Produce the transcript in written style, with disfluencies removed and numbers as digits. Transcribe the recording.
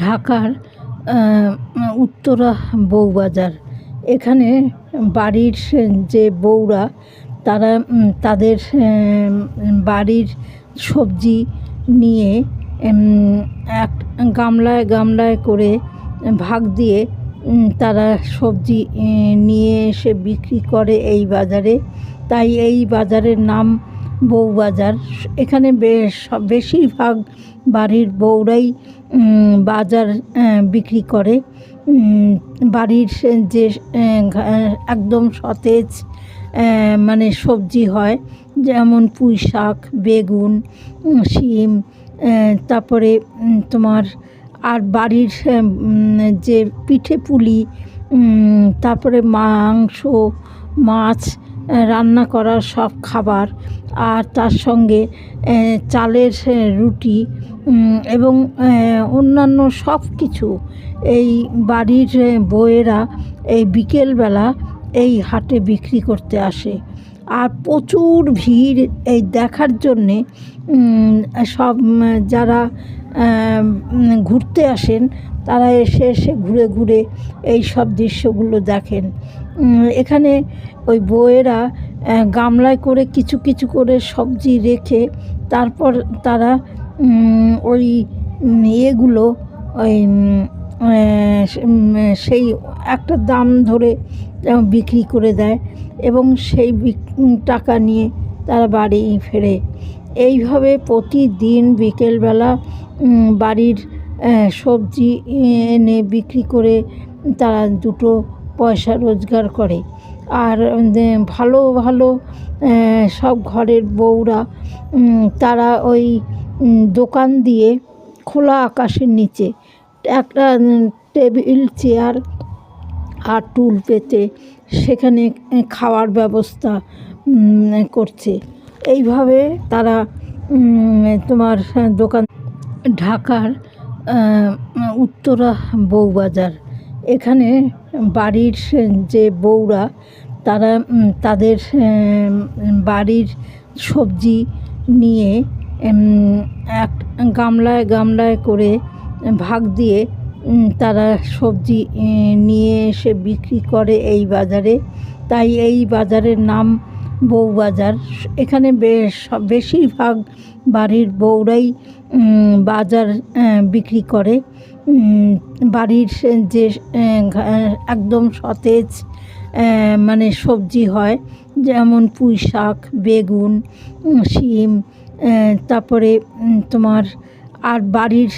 ঢাকার উত্তরা বউবাজার। এখানে বাড়ির যে বউরা তারা তাদের বাড়ির সবজি নিয়ে এক গামলায় গামলায় করে ভাগ দিয়ে তারা সবজি নিয়ে এসে বিক্রি করে এই বাজারে। তাই এই বাজারের নাম বউবাজার। এখানে বেশিরভাগ বাড়ির বউরাই বাজার বিক্রি করে। বাড়ির যে একদম সতেজ মানে সবজি হয়, যেমন পুঁই শাক, বেগুন, শিম, তারপরে তোমার আর বাড়ির যে পিঠে পুলি, তারপরে মাংস, মাছ রান্না করা সব খাবার, আর তার সঙ্গে চালের রুটি এবং অন্যান্য সব কিছু এই বাড়ির বউয়েরা এই বিকেলবেলা এই হাটে বিক্রি করতে আসে। আর প্রচুর ভিড় এই দেখার জন্যে। সব যারা ঘুরতে আসেন তারা এসে ঘুরে ঘুরে এই সব দৃশ্যগুলো দেখেন। এখানে ওই বউয়েরা গামলায় করে কিছু কিছু করে সবজি রেখে তারপর তারা ওই ইয়েগুলো ওই সেই একটা দাম ধরে বিক্রি করে দেয় এবং সেই টাকা নিয়ে তারা বাড়ি ফেরে। এইভাবে প্রতিদিন বিকেলবেলা বাড়ির সবজি এনে বিক্রি করে তারা দুটো পয়সা রোজগার করে। আর ভালো ভালো সব ঘরের বউরা তারা ওই দোকান দিয়ে খোলা আকাশের নিচে একটা টেবিল চেয়ার আর টুল পেতে সেখানে খাওয়ার ব্যবস্থা করছে। এইভাবে তারা তোমার দোকান। ঢাকার উত্তরা বউবাজার। এখানে বাড়ির যে বউরা তারা তাদের বাড়ির সবজি নিয়ে এক গামলায় গামলায় করে ভাগ দিয়ে তারা সবজি নিয়ে এসে বিক্রি করে এই বাজারে। তাই এই বাজারের নাম বউবাজার। এখানে বেশিরভাগ বাড়ির বউরাই বাজার বিক্রি করে। বাড়ির যে একদম সতেজ মানে সবজি হয়, যেমন পুঁই শাক, বেগুন, শিম, তারপরে তোমার আর বাড়ির